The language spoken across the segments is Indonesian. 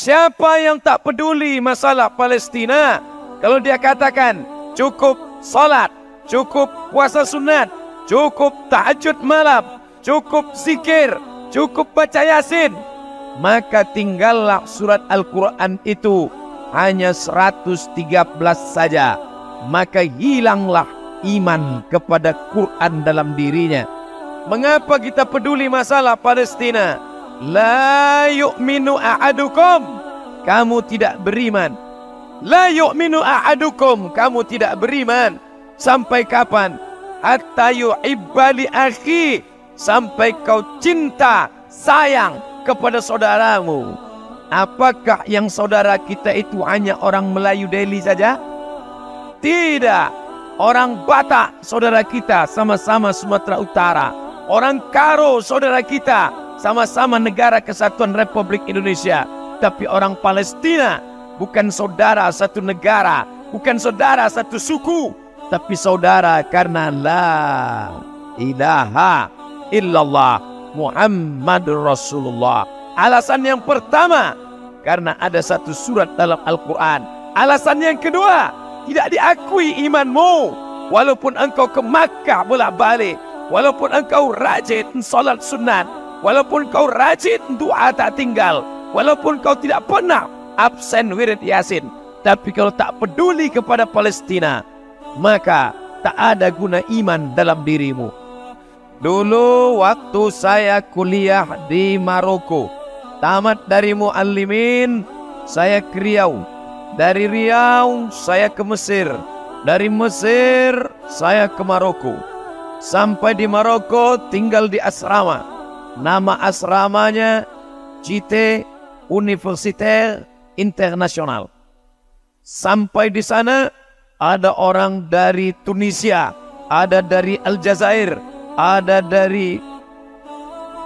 Siapa yang tak peduli masalah Palestina, kalau dia katakan cukup salat, cukup puasa sunat, cukup tahajud malam, cukup zikir, cukup baca Yasin, maka tinggallah surat Al-Quran itu hanya 113 saja, maka hilanglah iman kepada Quran dalam dirinya. Mengapa kita peduli masalah Palestina? La yu'minu ahadukum, kamu tidak beriman. La yu'minu ahadukum, kamu tidak beriman. Sampai kapan? Hatta yu'ibba li akhi, sampai kau cinta, sayang kepada saudaramu. Apakah yang saudara kita itu hanya orang Melayu Delhi saja? Tidak. Orang Batak saudara kita, sama-sama Sumatera Utara. Orang Karo saudara kita, sama-sama Negara Kesatuan Republik Indonesia. Tapi orang Palestina bukan saudara satu negara, bukan saudara satu suku, tapi saudara karena la ilaha illallah Muhammadur Rasulullah. Alasan yang pertama, karena ada satu surat dalam Al-Quran. Alasan yang kedua, tidak diakui imanmu. Walaupun engkau ke Makkah bolak-balik, walaupun engkau rajin salat sunat, walaupun kau rajin doa tak tinggal, walaupun kau tidak pernah absen wirid Yasin, tapi kalau tak peduli kepada Palestina, maka tak ada guna iman dalam dirimu. Dulu waktu saya kuliah di Maroko, tamat dari Muallimin, saya ke Riau. Dari Riau saya ke Mesir. Dari Mesir saya ke Maroko. Sampai di Maroko tinggal di asrama. Nama asramanya Cité Universitaire International. Sampai di sana ada orang dari Tunisia, ada dari Aljazair, ada dari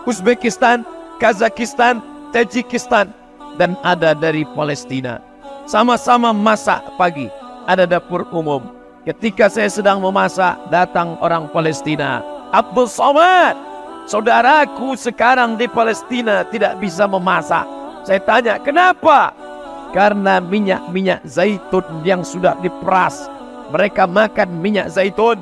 Uzbekistan, Kazakhstan, Tajikistan, dan ada dari Palestina. Sama-sama masak pagi, ada dapur umum. Ketika saya sedang memasak, datang orang Palestina. Abdul Somad, saudaraku sekarang di Palestina tidak bisa memasak. Saya tanya, kenapa? Karena minyak zaitun yang sudah diperas. Mereka makan minyak zaitun.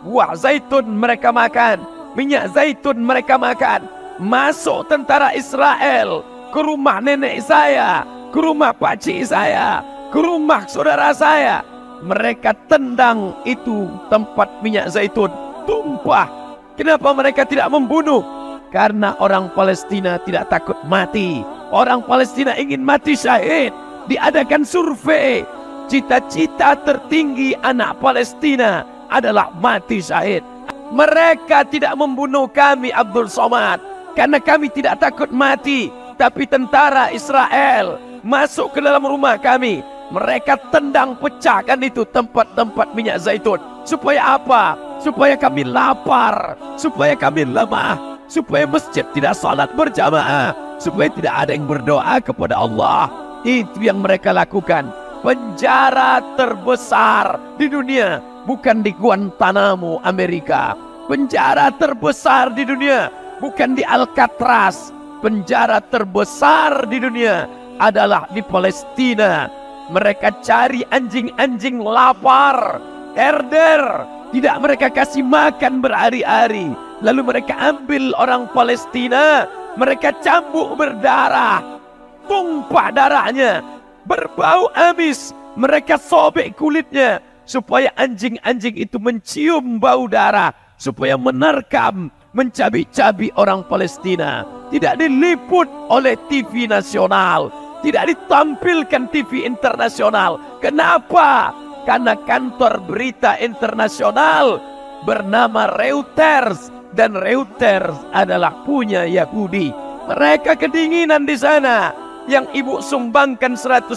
Buah zaitun mereka makan. Minyak zaitun mereka makan. Masuk tentara Israel ke rumah nenek saya, ke rumah pakcik saya, ke rumah saudara saya. Mereka tendang itu tempat minyak zaitun, tumpah. Kenapa mereka tidak membunuh? Karena orang Palestina tidak takut mati. Orang Palestina ingin mati syahid. Diadakan survei, cita-cita tertinggi anak Palestina adalah mati syahid. Mereka tidak membunuh kami, Abdul Somad, karena kami tidak takut mati. Tapi tentara Israel masuk ke dalam rumah kami. Mereka tendang, pecahkan itu tempat-tempat minyak zaitun. Supaya apa? Supaya kami lapar, supaya kami lemah, supaya masjid tidak salat berjamaah, supaya tidak ada yang berdoa kepada Allah. Itu yang mereka lakukan. Penjara terbesar di dunia bukan di Guantanamo, Amerika. Penjara terbesar di dunia bukan di Alcatraz. Penjara terbesar di dunia adalah di Palestina. Mereka cari anjing-anjing lapar, herder, tidak mereka kasih makan berhari-hari. Lalu mereka ambil orang Palestina, mereka cambuk berdarah, tumpah darahnya, berbau amis. Mereka sobek kulitnya supaya anjing-anjing itu mencium bau darah, supaya menerkam, mencabik-cabik orang Palestina. Tidak diliput oleh TV nasional, tidak ditampilkan TV internasional. Kenapa? Karena kantor berita internasional bernama Reuters, dan Reuters adalah punya Yahudi. Mereka kedinginan di sana. Yang ibu sumbangkan 100.000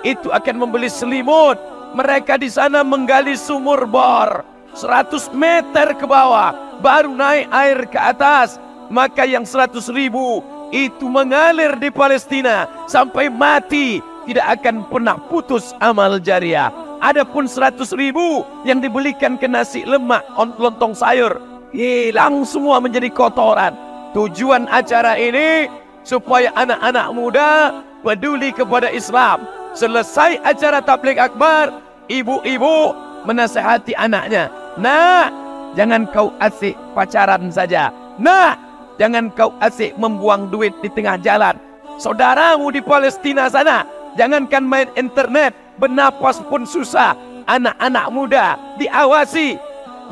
itu akan membeli selimut. Mereka di sana menggali sumur bor 100 meter ke bawah, baru naik air ke atas. Maka yang 100.000 itu mengalir di Palestina sampai mati, tidak akan pernah putus amal jariah. Adapun 100.000 yang dibelikan ke nasi lemak, lontong sayur, hilang semua menjadi kotoran. Tujuan acara ini supaya anak-anak muda peduli kepada Islam. Selesai acara tabligh akbar, ibu-ibu menasihati anaknya, "Nak, jangan kau asyik pacaran saja. Nak, jangan kau asyik membuang duit di tengah jalan. Saudaramu di Palestina sana, jangankan main internet, bernapas pun susah. Anak-anak muda diawasi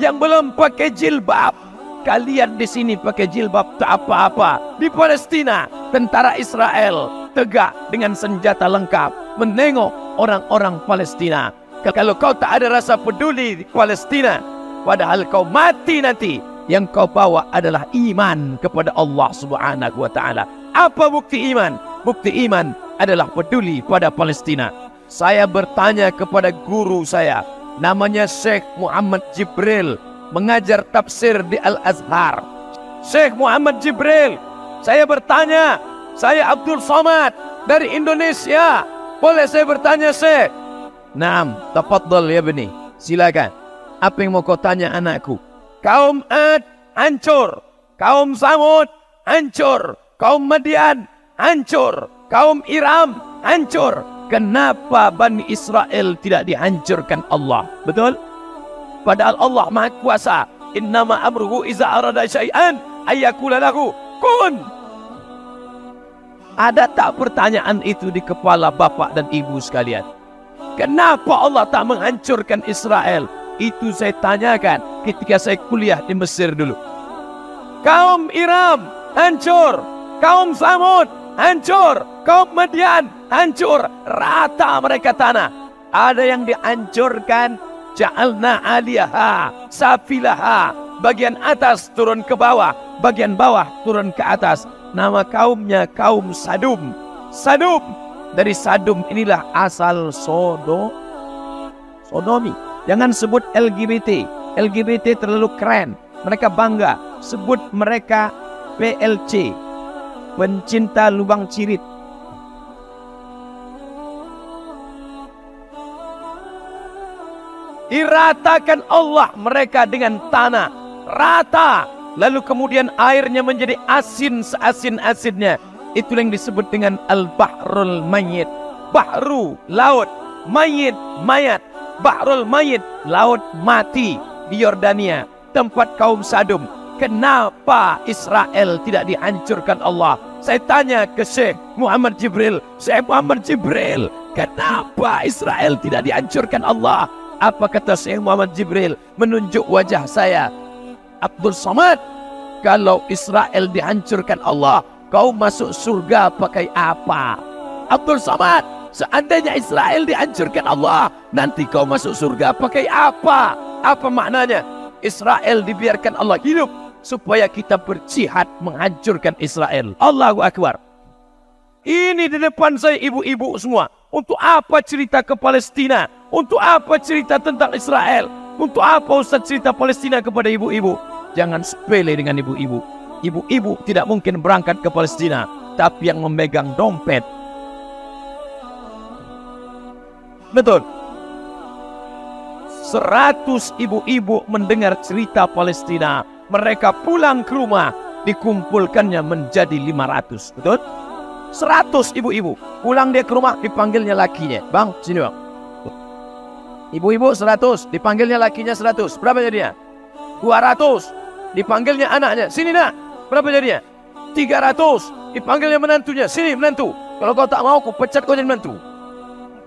yang belum pakai jilbab. Kalian di sini pakai jilbab tak apa-apa. Di Palestina, tentara Israel tegak dengan senjata lengkap menengok orang-orang Palestina. Kalau kau tak ada rasa peduli di Palestina, padahal kau mati nanti, yang kau bawa adalah iman kepada Allah Subhanahu wa taala. Apa bukti iman? Bukti iman adalah peduli pada Palestina. Saya bertanya kepada guru saya, namanya Syekh Muhammad Jibril, mengajar tafsir di Al-Azhar. Syekh Muhammad Jibril, saya bertanya, saya Abdul Somad dari Indonesia. Boleh saya bertanya, Syekh? Naam, tafadhal ya bani. Silakan. Apa yang mau kau tanya anakku? Kaum Ad hancur, kaum Samud hancur, kaum Madian hancur, kaum Iram hancur. Kenapa Bani Israel tidak dihancurkan Allah? Betul? Padahal Allah Maha Kuasa. Innama amruhu iza arada syai'an ayyakula lahu kun. Ada tak pertanyaan itu di kepala bapak dan ibu sekalian? Kenapa Allah tak menghancurkan Israel? Itu saya tanyakan ketika saya kuliah di Mesir dulu. Kaum Iram hancur, kaum Samud hancur, kaum Madian hancur, rata mereka tanah. Ada yang dihancurkan, ja'alna 'aliyaha safilaha, bagian atas turun ke bawah, bagian bawah turun ke atas. Nama kaumnya kaum Sadum. Sadum, dari Sadum inilah asal sodomi. Jangan sebut LGBT. LGBT terlalu keren, mereka bangga. Sebut mereka PLC, pencinta lubang cirit. Diratakan Allah mereka dengan tanah, rata. Lalu kemudian airnya menjadi asin seasin-asinnya. Itu yang disebut dengan Al-Bahrul Mayyit. Bahru, laut, Mayyit, mayat. Bahrul Mayyit, laut mati di Yordania, tempat kaum Sadum. Kenapa Israel tidak dihancurkan Allah? Saya tanya ke Syekh Muhammad Jibril, Syekh Muhammad Jibril, kenapa Israel tidak dihancurkan Allah? Apa kata Syekh Muhammad Jibril? Menunjuk wajah saya, Abdul Somad, kalau Israel dihancurkan Allah, kau masuk surga pakai apa? Abdul Somad, seandainya Israel dihancurkan Allah, nanti kau masuk surga pakai apa? Apa maknanya? Israel dibiarkan Allah hidup supaya kita berjihad menghancurkan Israel. Allahu Akbar. Ini di depan saya ibu-ibu semua. Untuk apa cerita ke Palestina? Untuk apa cerita tentang Israel? Untuk apa Ustaz cerita Palestina kepada ibu-ibu? Jangan sepele dengan ibu-ibu. Ibu-ibu tidak mungkin berangkat ke Palestina, tapi yang memegang dompet. Betul. 100 ibu-ibu mendengar cerita Palestina. Mereka pulang ke rumah, dikumpulkannya menjadi 500. Betul? 100 ibu-ibu. Pulang dia ke rumah, dipanggilnya lakinya. Bang, sini bang. Ibu-ibu 100, dipanggilnya lakinya 100. Berapa jadinya? 200. Dipanggilnya anaknya. Sini nak. Berapa jadinya? 300. Dipanggilnya menantunya. Sini menantu. Kalau kau tak mau, aku pecat kau jadi menantu.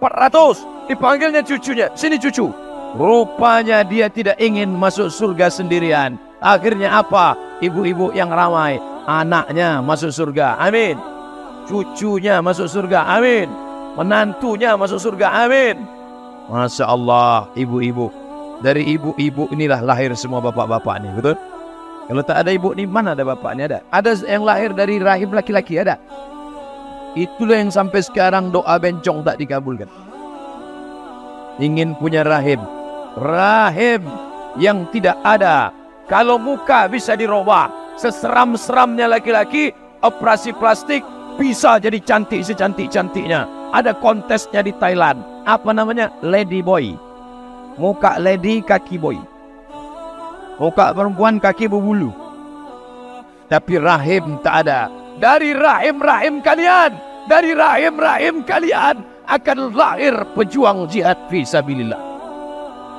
400. Dipanggilnya cucunya. Sini cucu. Rupanya dia tidak ingin masuk surga sendirian. Akhirnya apa? Ibu-ibu yang ramai. Anaknya masuk surga. Amin. Cucunya masuk surga. Amin. Menantunya masuk surga. Amin. Masya Allah, ibu-ibu. Dari ibu-ibu inilah lahir semua bapak-bapak ini. Betul? Kalau tak ada ibu ni, mana ada bapaknya? Ada. Ada yang lahir dari rahim laki-laki, ada. Itulah yang sampai sekarang doa bencong tak dikabulkan. Ingin punya rahim. Rahim yang tidak ada. Kalau muka bisa dirubah, seseram-seramnya laki-laki, operasi plastik bisa jadi cantik secantik-cantiknya. Ada kontesnya di Thailand. Apa namanya? Lady boy. Muka lady, kaki boy. Muka perempuan, kaki berbulu. Tapi rahim tak ada. Dari rahim-rahim kalian dari rahim-rahim kalian akan lahir pejuang jihad fisabilillah.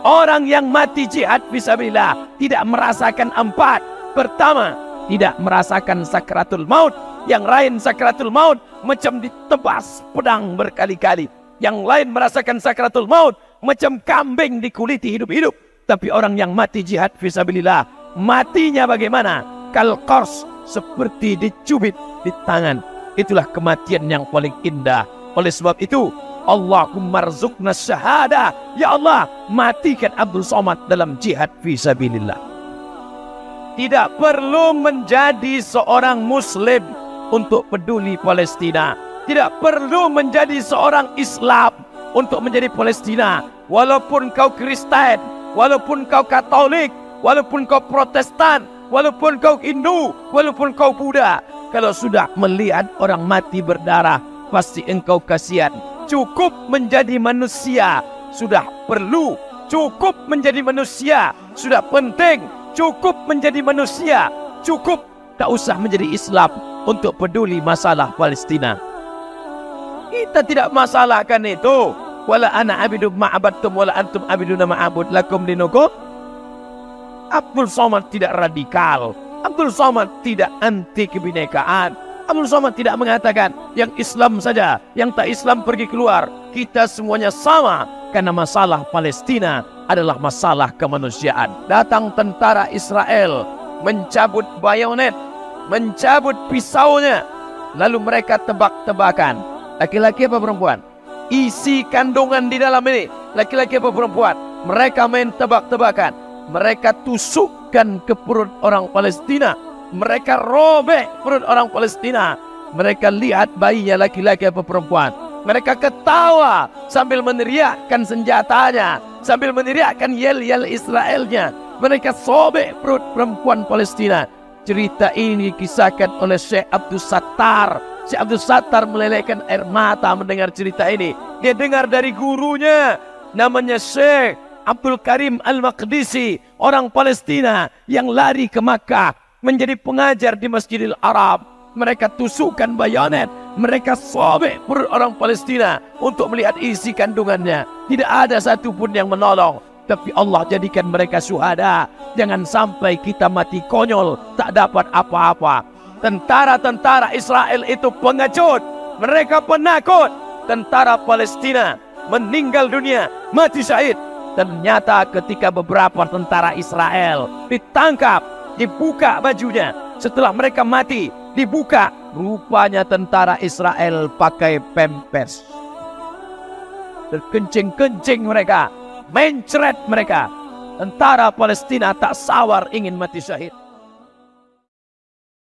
Orang yang mati jihad fisabilillah tidak merasakan empat. Pertama, tidak merasakan sakratul maut. Yang lain sakratul maut macam ditebas pedang berkali-kali. Yang lain merasakan sakratul maut macam kambing dikuliti hidup-hidup. Tapi orang yang mati jihad fisabilillah, matinya bagaimana? Kalqars, seperti dicubit di tangan. Itulah kematian yang paling indah. Oleh sebab itu, Allahumma rzuqna syahada. Ya Allah, matikan Abdul Somad dalam jihad fisabilillah. Tidak perlu menjadi seorang Muslim untuk peduli Palestina. Tidak perlu menjadi seorang Islam untuk menjadi Palestina. Walaupun kau Kristen, walaupun kau Katolik, walaupun kau Protestan, walaupun kau Hindu, walaupun kau Buddha, kalau sudah melihat orang mati berdarah, pasti engkau kasihan. Cukup menjadi manusia sudah perlu. Cukup menjadi manusia sudah penting. Cukup menjadi manusia. Cukup tak usah menjadi Islam untuk peduli masalah Palestina. Kita tidak masalahkan itu. Wala ana abidu ma'abadtum wala antum abiduna ma'abud lakum dinukum. Abdul Somad tidak radikal. Abdul Somad tidak anti kebinekaan. Abdul Somad tidak mengatakan yang Islam saja, yang tak Islam pergi keluar. Kita semuanya sama, karena masalah Palestina adalah masalah kemanusiaan. Datang tentara Israel, mencabut bayonet, mencabut pisaunya, lalu mereka tebak-tebakan. Laki-laki apa perempuan? Isi kandungan di dalam ini, laki-laki apa perempuan? Mereka main tebak-tebakan. Mereka tusukkan ke perut orang Palestina. Mereka robek perut orang Palestina. Mereka lihat bayinya laki-laki apa perempuan. Mereka ketawa sambil meneriakkan senjatanya, sambil meneriakkan yel-yel Israelnya. Mereka sobek perut perempuan Palestina. Cerita ini dikisahkan oleh Syekh Abdul Sattar. Syekh Abdul Sattar melelehkan air mata mendengar cerita ini. Dia dengar dari gurunya, namanya Syekh Abdul Karim Al-Maqdisi, orang Palestina yang lari ke Makkah menjadi pengajar di Masjidil Arab. Mereka tusukkan bayonet, mereka sobek perut orang Palestina untuk melihat isi kandungannya. Tidak ada satupun yang menolong, tapi Allah jadikan mereka syuhada. Jangan sampai kita mati konyol, tak dapat apa-apa. Tentara-tentara Israel itu pengecut, mereka penakut. Tentara Palestina meninggal dunia, mati syahid. Ternyata ketika beberapa tentara Israel ditangkap, dibuka bajunya, setelah mereka mati, dibuka, rupanya tentara Israel pakai pempes. Terkencing-kencing mereka, mencret mereka. Tentara Palestina tak sawar ingin mati syahid.